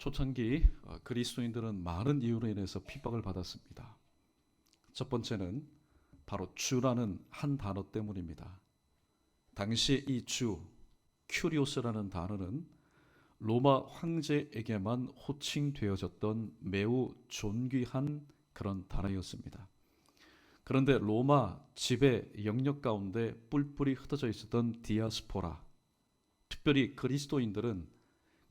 초창기 그리스도인들은 많은 이유로 인해서 핍박을 받았습니다. 첫 번째는 바로 주라는 한 단어 때문입니다. 당시 이 주, 큐리오스라는 단어는 로마 황제에게만 호칭되어졌던 매우 존귀한 그런 단어였습니다. 그런데 로마 지배 영역 가운데 뿔뿔이 흩어져 있었던 디아스포라, 특별히 그리스도인들은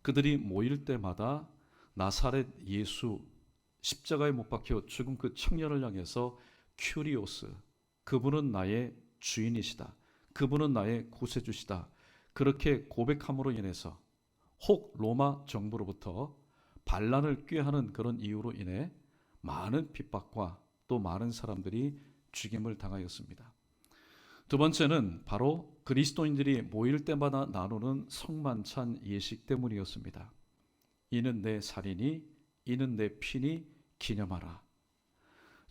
그들이 모일 때마다 나사렛 예수, 십자가에 못 박혀 죽은 그 청년을 향해서 큐리오스, 그분은 나의 주인이시다, 그분은 나의 구세주시다, 그렇게 고백함으로 인해서 혹 로마 정부로부터 반란을 꾀하는 그런 이유로 인해 많은 핍박과 또 많은 사람들이 죽임을 당하였습니다. 두 번째는 바로 그리스도인들이 모일 때마다 나누는 성만찬 예식 때문이었습니다. 이는 내 살이니 이는 내 피니 기념하라.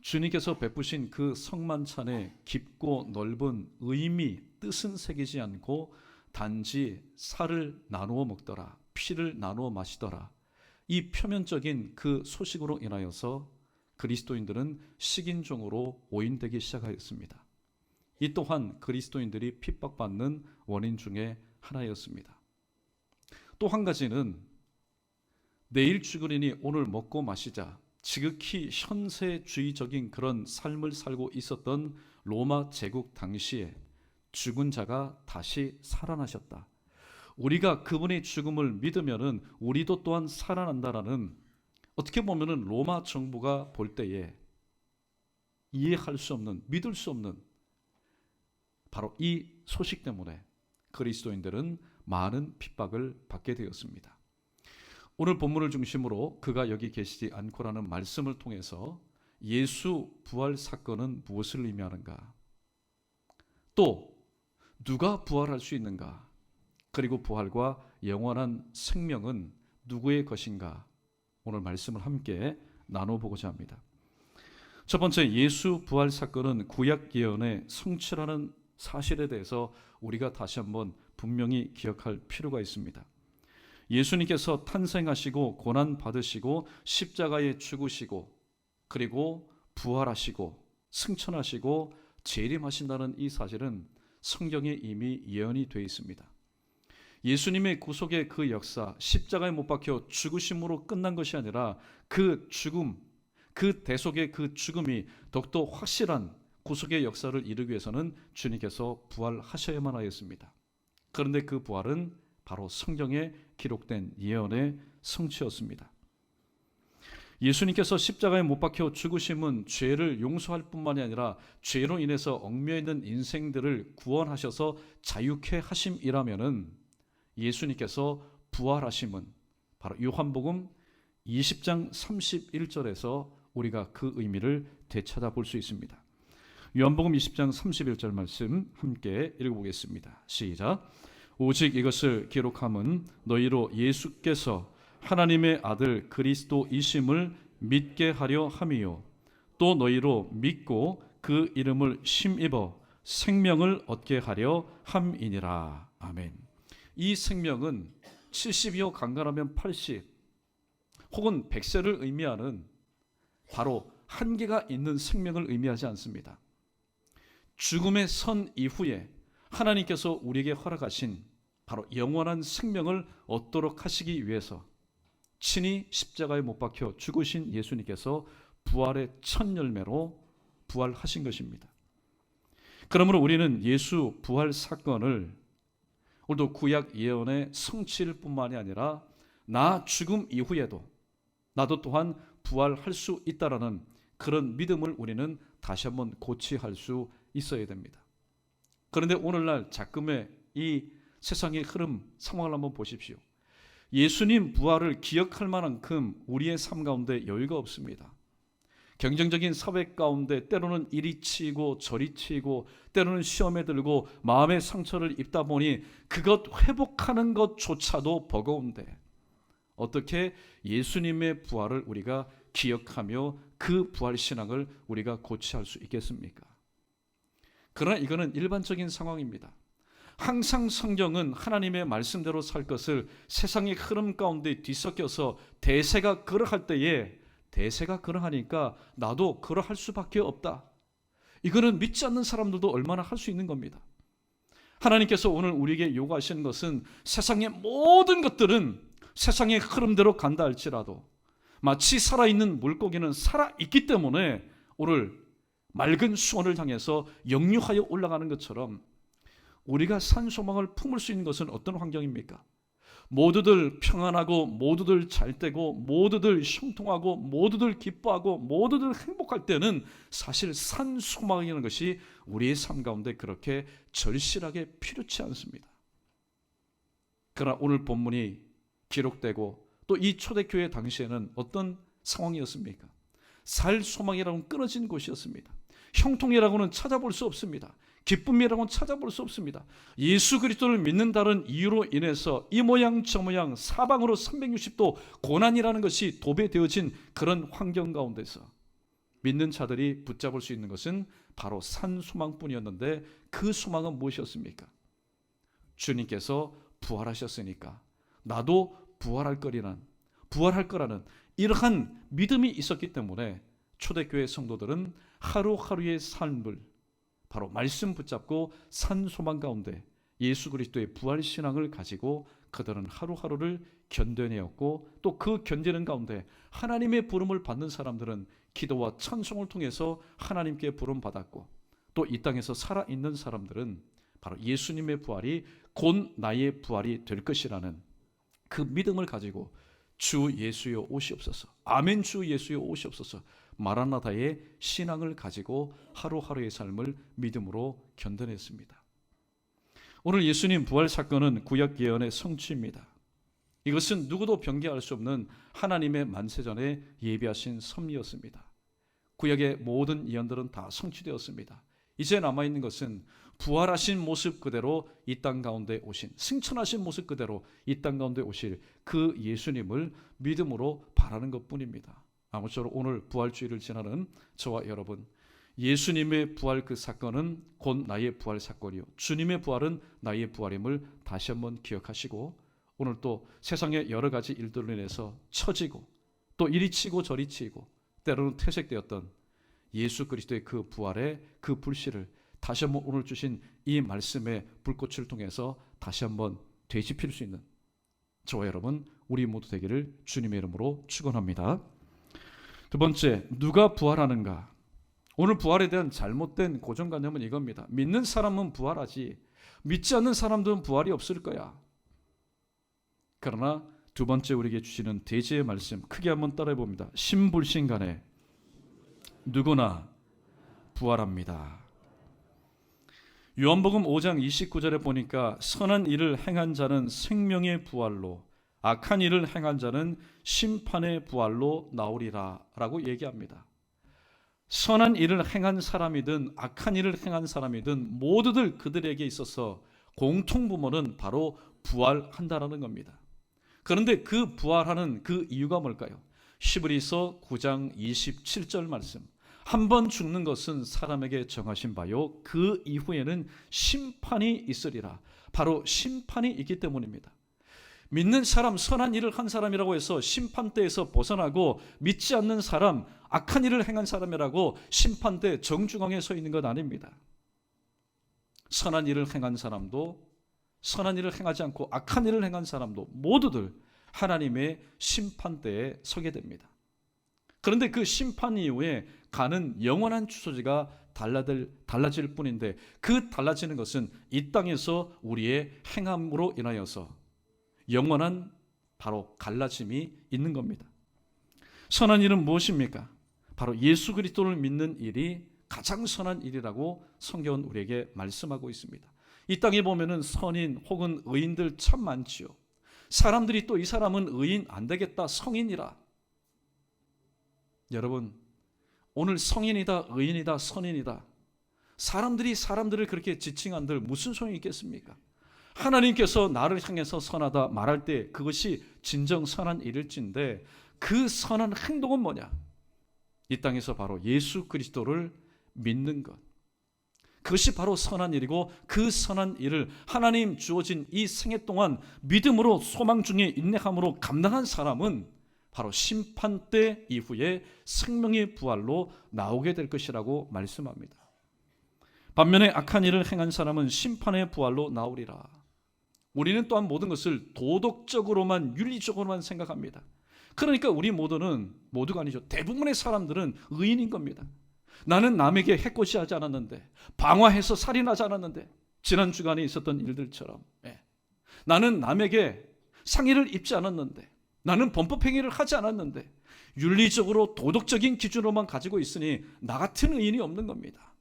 주님께서 베푸신 그 성만찬의 깊고 넓은 의미, 뜻은 새기지 않고 단지 살을 나누어 먹더라, 피를 나누어 마시더라, 이 표면적인 그 소식으로 인하여서 그리스도인들은 식인종으로 오인되기 시작하였습니다. 이 또한 그리스도인들이 핍박받는 원인 중에 하나였습니다. 또 한 가지는 내일 죽으리니 오늘 먹고 마시자, 지극히 현세주의적인 그런 삶을 살고 있었던 로마 제국 당시에 죽은 자가 다시 살아나셨다, 우리가 그분의 죽음을 믿으면은 우리도 또한 살아난다라는, 어떻게 보면은 로마 정부가 볼 때에 이해할 수 없는, 믿을 수 없는 바로 이 소식 때문에 그리스도인들은 많은 핍박을 받게 되었습니다. 오늘 본문을 중심으로 그가 여기 계시지 않고라는 말씀을 통해서 예수 부활 사건은 무엇을 의미하는가, 또 누가 부활할 수 있는가, 그리고 부활과 영원한 생명은 누구의 것인가, 오늘 말씀을 함께 나눠보고자 합니다. 첫 번째, 예수 부활 사건은 구약 예언의 성취라는 사실에 대해서 우리가 다시 한번 분명히 기억할 필요가 있습니다. 예수님께서 탄생하시고 고난 받으시고 십자가에 죽으시고 그리고 부활하시고 승천하시고 재림하신다는 이 사실은 성경에 이미 예언이 되어 있습니다. 예수님의 구속의 그 역사, 십자가에 못 박혀 죽으심으로 끝난 것이 아니라 그 죽음, 그 대속의 그 죽음이 더욱더 확실한 구속의 역사를 이루기 위해서는 주님께서 부활하셔야만 하였습니다. 그런데 그 부활은 바로 성경에 기록된 예언의 성취였습니다. 예수님께서 십자가에 못 박혀 죽으심은 죄를 용서할 뿐만이 아니라 죄로 인해서 얽매여 있는 인생들을 구원하셔서 자유케 하심이라면은, 예수님께서 부활하심은 바로 요한복음 20장 31절에서 우리가 그 의미를 되찾아볼 수 있습니다. 요한복음 20장 31절 말씀 함께 읽어보겠습니다. 시작. 오직 이것을 기록함은 너희로 예수께서 하나님의 아들 그리스도이심을 믿게 하려 함이요, 또 너희로 믿고 그 이름을 힘입어 생명을 얻게 하려 함이니라. 아멘. 이 생명은 70이요 강건하면 80 혹은 100세를 의미하는 바로 한계가 있는 생명을 의미하지 않습니다. 죽음의 선 이후에 하나님께서 우리에게 허락하신 바로 영원한 생명을 얻도록 하시기 위해서 친히 십자가에 못 박혀 죽으신 예수님께서 부활의 첫 열매로 부활하신 것입니다. 그러므로 우리는 예수 부활 사건을 오늘도 구약 예언의 성취일 뿐만이 아니라 나 죽음 이후에도 나도 또한 부활할 수 있다라는 그런 믿음을 우리는 다시 한번 고취할 수 있어야 됩니다. 그런데 오늘날 작금의 이 세상의 흐름 상황을 한번 보십시오. 예수님 부활을 기억할 만큼 우리의 삶 가운데 여유가 없습니다. 경쟁적인 사회 가운데 때로는 이리 치이고 저리 치이고 때로는 시험에 들고 마음의 상처를 입다 보니 그것 회복하는 것조차도 버거운데 어떻게 예수님의 부활을 우리가 기억하며 그 부활 신앙을 우리가 고취할 수 있겠습니까? 그러나 이거는 일반적인 상황입니다. 항상 성경은 하나님의 말씀대로 살 것을 세상의 흐름 가운데 뒤섞여서 대세가 그러할 때에 대세가 그러하니까 나도 그러할 수밖에 없다. 이거는 믿지 않는 사람들도 얼마나 할 수 있는 겁니다. 하나님께서 오늘 우리에게 요구하시는 것은 세상의 모든 것들은 세상의 흐름대로 간다 할지라도 마치 살아있는 물고기는 살아있기 때문에 오늘 맑은 수온을 향해서 역류하여 올라가는 것처럼 우리가 산소망을 품을 수 있는 것은 어떤 환경입니까? 모두들 평안하고 모두들 잘되고 모두들 형통하고 모두들 기뻐하고 모두들 행복할 때는 사실 산소망이라는 것이 우리의 삶 가운데 그렇게 절실하게 필요치 않습니다. 그러나 오늘 본문이 기록되고 또 이 초대교회 당시에는 어떤 상황이었습니까? 살 소망이라고는 끊어진 곳이었습니다. 형통이라고는 찾아볼 수 없습니다. 기쁨이라고는 찾아볼 수 없습니다. 예수 그리스도를 믿는다는 이유로 인해서 이 모양 저 모양 사방으로 360도 고난이라는 것이 도배되어진 그런 환경 가운데서 믿는 자들이 붙잡을 수 있는 것은 바로 산 소망뿐이었는데 그 소망은 무엇이었습니까? 주님께서 부활하셨으니까 나도 부활할 거라는 이러한 믿음이 있었기 때문에 초대교회 성도들은 하루하루의 삶을 바로 말씀 붙잡고 산 소망 가운데 예수 그리스도의 부활 신앙을 가지고 그들은 하루하루를 견뎌내었고 또 그 견디는 가운데 하나님의 부름을 받는 사람들은 기도와 찬송을 통해서 하나님께 부름 받았고 또 이 땅에서 살아있는 사람들은 바로 예수님의 부활이 곧 나의 부활이 될 것이라는 그 믿음을 가지고 주 예수여 오시옵소서, 아멘 주 예수여 오시옵소서, 마라나다의 신앙을 가지고 하루하루의 삶을 믿음으로 견뎌냈습니다. 오늘 예수님 부활 사건은 구약 예언의 성취입니다. 이것은 누구도 변개할 수 없는 하나님의 만세전에 예비하신 섭리였습니다. 구약의 모든 예언들은 다 성취되었습니다. 이제 남아있는 것은 부활하신 모습 그대로 이 땅 가운데 오신, 승천하신 모습 그대로 이 땅 가운데 오실 그 예수님을 믿음으로 바라는 것뿐입니다. 아무쪼록 오늘 부활주의를 지나는 저와 여러분, 예수님의 부활 그 사건은 곧 나의 부활 사건이요, 주님의 부활은 나의 부활임을 다시 한번 기억하시고 오늘 또 세상의 여러 가지 일들로 인해서 처지고 또 이리 치고 저리 치고 때로는 퇴색되었던 예수 그리스도의 그 부활의 그 불씨를 다시 한번 오늘 주신 이 말씀의 불꽃을 통해서 다시 한번 되짚힐 수 있는 저와 여러분 우리 모두 되기를 주님의 이름으로 축원합니다. 두 번째, 누가 부활하는가? 오늘 부활에 대한 잘못된 고정관념은 이겁니다. 믿는 사람은 부활하지 믿지 않는 사람들은 부활이 없을 거야. 그러나 두 번째 우리에게 주시는 대제의 말씀 크게 한번 따라해 봅니다. 신불신간에 누구나 부활합니다. 요한복음 5장 29절에 보니까 선한 일을 행한 자는 생명의 부활로 악한 일을 행한 자는 심판의 부활로 나오리라 라고 얘기합니다. 선한 일을 행한 사람이든 악한 일을 행한 사람이든 모두들 그들에게 있어서 공통부모는 바로 부활한다라는 겁니다. 그런데 그 부활하는 그 이유가 뭘까요? 히브리서 9장 27절 말씀, 한 번 죽는 것은 사람에게 정하신 바요 그 이후에는 심판이 있으리라. 바로 심판이 있기 때문입니다. 믿는 사람, 선한 일을 한 사람이라고 해서 심판대에서 벗어나고 믿지 않는 사람, 악한 일을 행한 사람이라고 심판대 정중앙에 서 있는 것 아닙니다. 선한 일을 행한 사람도 선한 일을 행하지 않고 악한 일을 행한 사람도 모두들 하나님의 심판대에 서게 됩니다. 그런데 그 심판 이후에 가는 영원한 주소지가 달라질 뿐인데 그 달라지는 것은 이 땅에서 우리의 행함으로 인하여서 영원한 바로 갈라짐이 있는 겁니다. 선한 일은 무엇입니까? 바로 예수 그리스도를 믿는 일이 가장 선한 일이라고 성경은 우리에게 말씀하고 있습니다. 이 땅에 보면은 선인 혹은 의인들 참 많지요. 사람들이 또 이 사람은 의인 안 되겠다, 성인이라. 여러분, 오늘 성인이다, 의인이다, 선인이다. 사람들이 사람들을 그렇게 지칭한들 무슨 소용이 있겠습니까? 하나님께서 나를 향해서 선하다 말할 때 그것이 진정 선한 일일진데 그 선한 행동은 뭐냐? 이 땅에서 바로 예수 그리스도를 믿는 것. 그것이 바로 선한 일이고, 그 선한 일을 하나님 주어진 이 생애 동안 믿음으로 소망 중에 인내함으로 감당한 사람은 바로 심판때 이후에 생명의 부활로 나오게 될 것이라고 말씀합니다. 반면에 악한 일을 행한 사람은 심판의 부활로 나오리라. 우리는 또한 모든 것을 도덕적으로만, 윤리적으로만 생각합니다. 그러니까 우리 모두가 아니죠, 대부분의 사람들은 의인인 겁니다. 나는 남에게 해코지하지 않았는데, 방화해서 살인하지 않았는데, 지난 주간에 있었던 일들처럼, 나는 남에게 상해를 입지 않았는데, 나는 범법행위를 하지 않았는데, 윤리적으로 도덕적인 기준으로만 가지고 있으니 나 같은 의인이 없는 겁니다.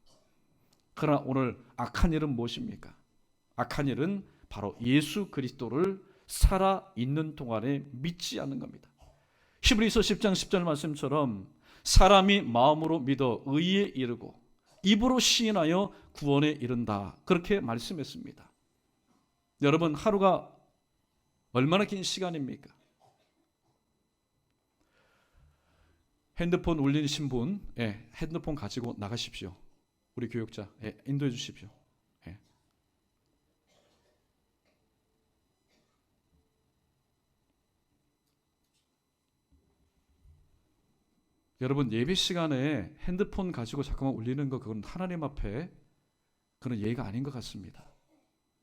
그러나 오늘 악한 일은 무엇입니까? 악한 일은 바로 예수 그리스도를 살아있는 동안에 믿지 않는 겁니다. 히브리서 10장 10절 말씀처럼 사람이 마음으로 믿어 의에 이르고 입으로 시인하여 구원에 이른다, 그렇게 말씀했습니다. 여러분, 하루가 얼마나 긴 시간입니까? 핸드폰 울리신 분, 핸드폰 가지고 나가십시오. 우리 교육자, 인도해 주십시오. 여러분, 예배 시간에 핸드폰 가지고 잠깐만 울리는 거, 그건 하나님 앞에 그런 예의가 아닌 것 같습니다.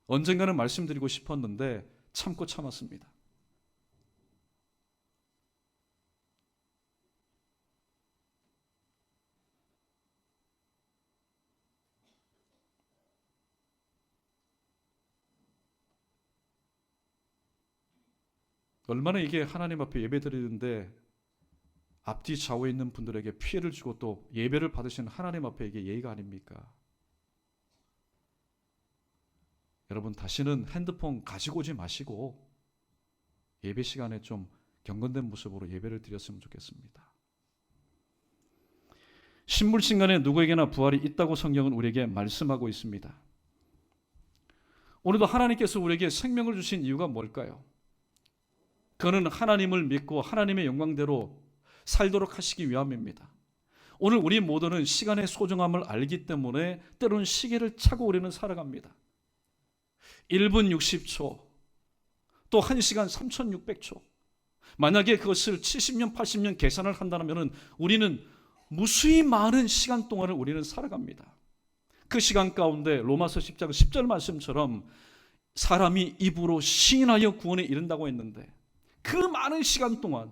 언젠가는 말씀드리고 싶었는데 참고 참았습니다. 얼마나 이게 하나님 앞에 예배 드리는데 앞뒤 좌우에 있는 분들에게 피해를 주고 또 예배를 받으시는 하나님 앞에 이게 예의가 아닙니까? 여러분, 다시는 핸드폰 가지고 오지 마시고 예배 시간에 좀 경건된 모습으로 예배를 드렸으면 좋겠습니다. 신물신간에 누구에게나 부활이 있다고 성경은 우리에게 말씀하고 있습니다. 오늘도 하나님께서 우리에게 생명을 주신 이유가 뭘까요? 그는 하나님을 믿고 하나님의 영광대로 살도록 하시기 위함입니다. 오늘 우리 모두는 시간의 소중함을 알기 때문에 때로는 시계를 차고 우리는 살아갑니다. 1분 60초, 또 1시간 3600초. 만약에 그것을 70년, 80년 계산을 한다면 우리는 무수히 많은 시간 동안을 우리는 살아갑니다. 그 시간 가운데 로마서 10장 10절 말씀처럼 사람이 입으로 시인하여 구원에 이른다고 했는데, 그 많은 시간 동안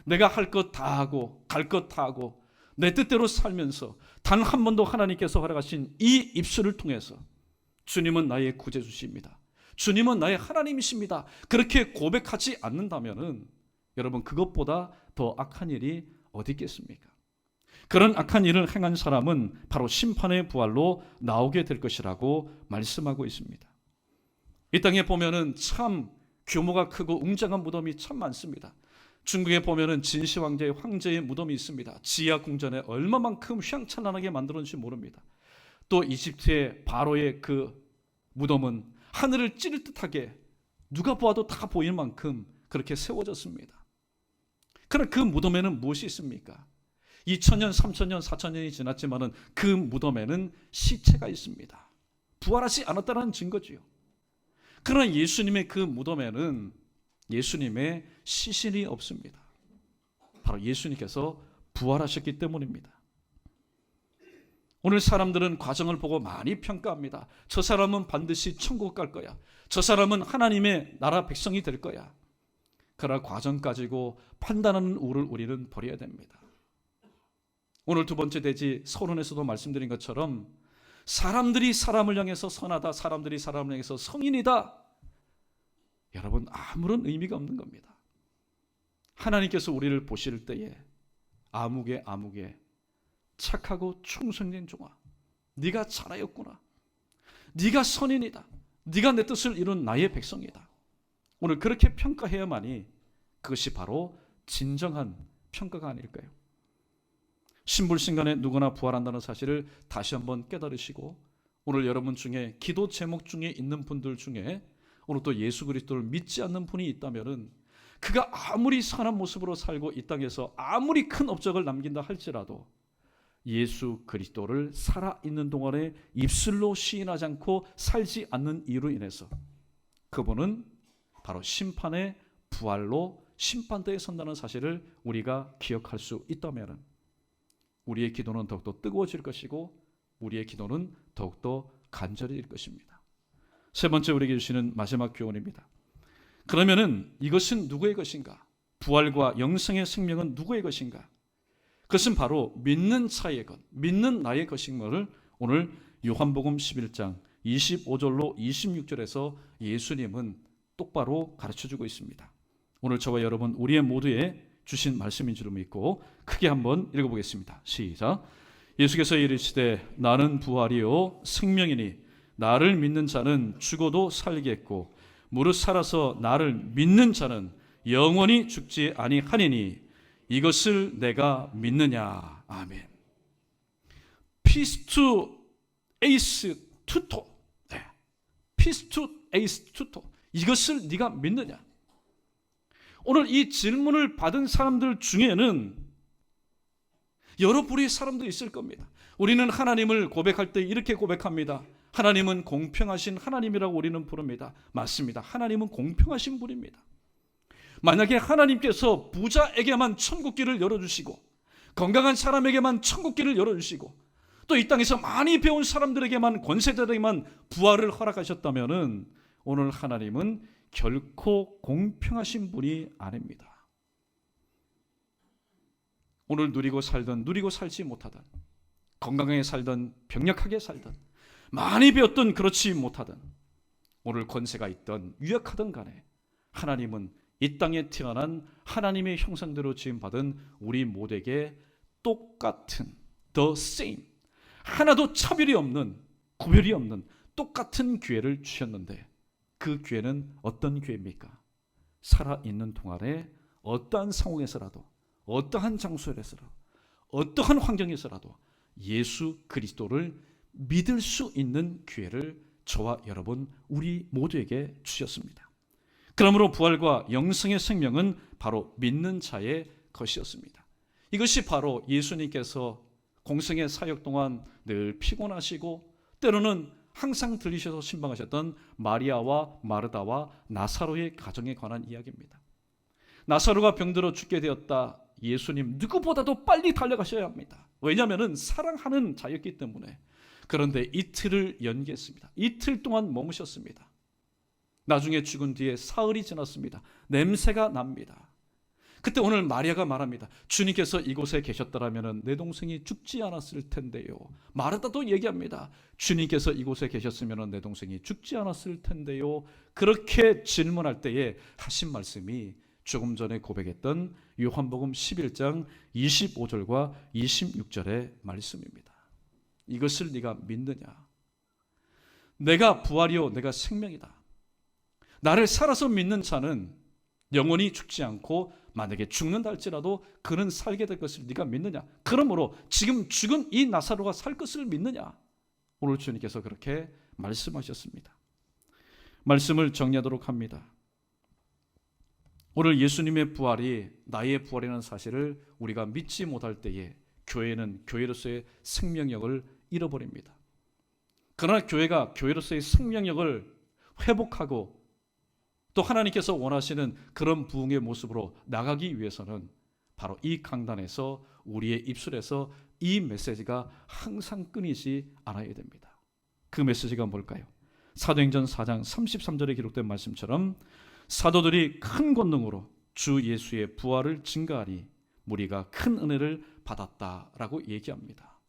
내가 할 것 다 하고 갈 것 다 하고 내 뜻대로 살면서 단 한 번도 하나님께서 허락하신 이 입술을 통해서 주님은 나의 구주주십니다, 주님은 나의 하나님이십니다, 그렇게 고백하지 않는다면 여러분, 그것보다 더 악한 일이 어디 있겠습니까? 그런 악한 일을 행한 사람은 바로 심판의 부활로 나오게 될 것이라고 말씀하고 있습니다. 이 땅에 보면은 참 규모가 크고 웅장한 무덤이 참 많습니다. 중국에 보면은 진시황제의 황제의 무덤이 있습니다. 지하 궁전에 얼마만큼 휘황찬란하게 만들었는지 모릅니다. 또 이집트의 바로의 그 무덤은 하늘을 찌를 듯하게 누가 보아도 다 보이는 만큼 그렇게 세워졌습니다. 그러나 그 무덤에는 무엇이 있습니까? 2000년, 3000년, 4000년이 지났지만은 그 무덤에는 시체가 있습니다. 부활하지 않았다는 증거지요. 그러나 예수님의 그 무덤에는 예수님의 시신이 없습니다. 바로 예수님께서 부활하셨기 때문입니다. 오늘 사람들은 과정을 보고 많이 평가합니다. 저 사람은 반드시 천국 갈 거야, 저 사람은 하나님의 나라 백성이 될 거야. 그러나 과정 가지고 판단하는 우를 우리는 버려야 됩니다. 오늘 두 번째 대지 서론에서도 말씀드린 것처럼 사람들이 사람을 향해서 선하다, 사람들이 사람을 향해서 성인이다, 여러분, 아무런 의미가 없는 겁니다. 하나님께서 우리를 보실 때에 아무개 착하고 충성된 종아, 네가 잘하였구나, 네가 선인이다, 네가 내 뜻을 이룬 나의 백성이다, 오늘 그렇게 평가해야만이 그것이 바로 진정한 평가가 아닐까요? 신불신간에 누구나 부활한다는 사실을 다시 한번 깨달으시고, 오늘 여러분 중에 기도 제목 중에 있는 분들 중에 오늘 또 예수 그리스도를 믿지 않는 분이 있다면, 그가 아무리 선한 모습으로 살고 이 땅에서 아무리 큰 업적을 남긴다 할지라도 예수 그리스도를 살아있는 동안에 입술로 시인하지 않고 살지 않는 이유로 인해서 그분은 바로 심판의 부활로 심판대에 선다는 사실을 우리가 기억할 수 있다면 우리의 기도는 더욱더 뜨거워질 것이고 우리의 기도는 더욱더 간절해질 것입니다. 세 번째 우리에게 주시는 마지막 교훈입니다. 그러면은 이것은 누구의 것인가? 부활과 영생의 생명은 누구의 것인가? 그것은 바로 믿는 자의 것, 믿는 나의 것인 것을 오늘 요한복음 11장 25절로 26절에서 예수님은 똑바로 가르쳐주고 있습니다. 오늘 저와 여러분 우리의 모두에 주신 말씀인 줄 믿고 크게 한번 읽어보겠습니다. 시작. 예수께서 이르시되 나는 부활이요 생명이니 나를 믿는 자는 죽어도 살겠고 무릇 살아서 나를 믿는 자는 영원히 죽지 아니하니니 이것을 내가 믿느냐. 아멘. 피스투 에이스 투토. 네. 피스투 에이스 투토. 이것을 네가 믿느냐. 오늘 이 질문을 받은 사람들 중에는 여러 부류의 사람도 있을 겁니다. 우리는 하나님을 고백할 때 이렇게 고백합니다. 하나님은 공평하신 하나님이라고 우리는 부릅니다. 맞습니다. 하나님은 공평하신 분입니다. 만약에 하나님께서 부자에게만 천국길을 열어주시고 건강한 사람에게만 천국길을 열어주시고 또 이 땅에서 많이 배운 사람들에게만 권세자들에게만 부활을 허락하셨다면 오늘 하나님은 결코 공평하신 분이 아닙니다. 오늘 누리고 살든 누리고 살지 못하든 건강하게 살든 병약하게 살든 많이 배웠든 그렇지 못하든 오늘 권세가 있든 유약하든 간에 하나님은 이 땅에 태어난 하나님의 형상대로 지음받은 우리 모두에게 똑같은 the same 하나도 차별이 없는 구별이 없는 똑같은 기회를 주셨는데 그 기회는 어떤 기회입니까? 살아있는 동안에 어떠한 상황에서라도 어떠한 장소에서라도 어떠한 환경에서라도 예수 그리스도를 믿을 수 있는 기회를 저와 여러분 우리 모두에게 주셨습니다. 그러므로 부활과 영생의 생명은 바로 믿는 자의 것이었습니다. 이것이 바로 예수님께서 공생의 사역 동안 늘 피곤하시고 때로는 항상 들리셔서 신방하셨던 마리아와 마르다와 나사로의 가정에 관한 이야기입니다. 나사로가 병들어 죽게 되었다. 예수님 누구보다도 빨리 달려가셔야 합니다. 왜냐하면 사랑하는 자였기 때문에. 그런데 이틀을 연기했습니다. 이틀 동안 머무셨습니다. 나중에 죽은 뒤에 사흘이 지났습니다. 냄새가 납니다. 그때 오늘 마리아가 말합니다. 주님께서 이곳에 계셨더라면 내 동생이 죽지 않았을 텐데요. 마르다도 얘기합니다. 주님께서 이곳에 계셨으면 내 동생이 죽지 않았을 텐데요. 그렇게 질문할 때에 하신 말씀이 조금 전에 고백했던 요한복음 11장 25절과 26절의 말씀입니다. 이것을 네가 믿느냐? 내가 부활이요 내가 생명이다. 나를 살아서 믿는 자는 영원히 죽지 않고 만약에 죽는다 할지라도 그는 살게 될 것을 네가 믿느냐? 그러므로 지금 죽은 이 나사로가 살 것을 믿느냐? 오늘 주님께서 그렇게 말씀하셨습니다. 말씀을 정리하도록 합니다. 오늘 예수님의 부활이 나의 부활이라는 사실을 우리가 믿지 못할 때에 교회는 교회로서의 생명력을 잃어버립니다. 그러나 교회가 교회로서의 생명력을 회복하고 또 하나님께서 원하시는 그런 부흥의 모습으로 나가기 위해서는 바로 이 강단에서 우리의 입술에서 이 메시지가 항상 끊이지 않아야 됩니다. 그 메시지가 뭘까요? 사도행전 4장 33절에 기록된 말씀처럼 사도들이 큰 권능으로 주 예수의 부활을 증거하니 무리가 큰 은혜를 받았다라고 얘기합니다.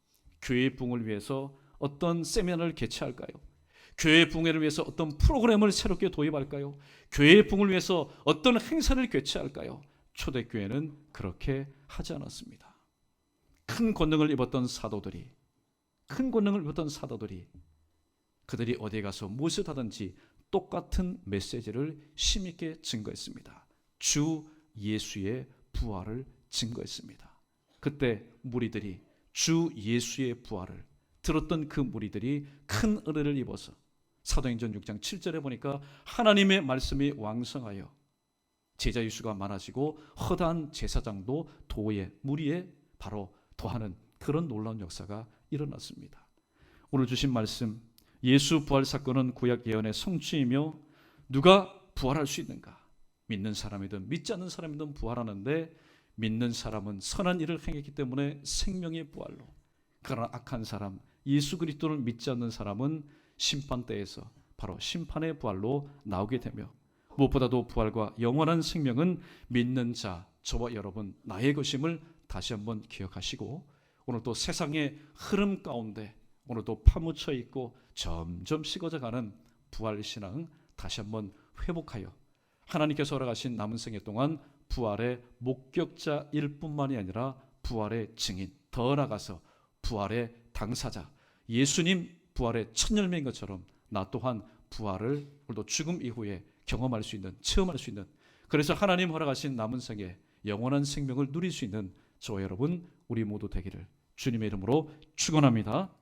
교회의 부흥을 위해서 어떤 세미나를 개최할까요? 교회의 부흥을 위해서 어떤 프로그램을 새롭게 도입할까요? 교회의 부흥을 위해서 어떤 행사를 개최할까요? 초대교회는 그렇게 하지 않았습니다. 큰 권능을 입었던 사도들이 그들이 어디에 가서 무엇을 하든지 똑같은 메시지를 힘있게 증거했습니다. 주 예수의 부활을 증거했습니다. 그때 무리들이 주 예수의 부활을 들었던 그 무리들이 큰 은혜를 입어서 사도행전 6장 7절에 보니까 하나님의 말씀이 왕성하여 제자의 수가 많아지고 허다한 제사장도 도에 무리에 바로 더하는 그런 놀라운 역사가 일어났습니다. 오늘 주신 말씀, 예수 부활 사건은 구약 예언의 성취이며 누가 부활할 수 있는가? 믿는 사람이든 믿지 않는 사람이든 부활하는데, 믿는 사람은 선한 일을 행했기 때문에 생명의 부활로, 그러나 악한 사람, 예수 그리스도를 믿지 않는 사람은 심판대에서 바로 심판의 부활로 나오게 되며, 무엇보다도 부활과 영원한 생명은 믿는 자, 저와 여러분 나의 것임을 다시 한번 기억하시고, 오늘 또 세상의 흐름 가운데 오늘도 파묻혀 있고 점점 식어져가는 부활신앙 다시 한번 회복하여 하나님께서 허락하신 남은 생애 동안 부활의 목격자일 뿐만이 아니라 부활의 증인, 더 나아가서 부활의 당사자, 예수님 부활의 첫 열매인 것처럼 나 또한 부활을 오늘도 죽음 이후에 경험할 수 있는, 체험할 수 있는, 그래서 하나님 허락하신 남은 생에 영원한 생명을 누릴 수 있는 저와 여러분 우리 모두 되기를 주님의 이름으로 축원합니다.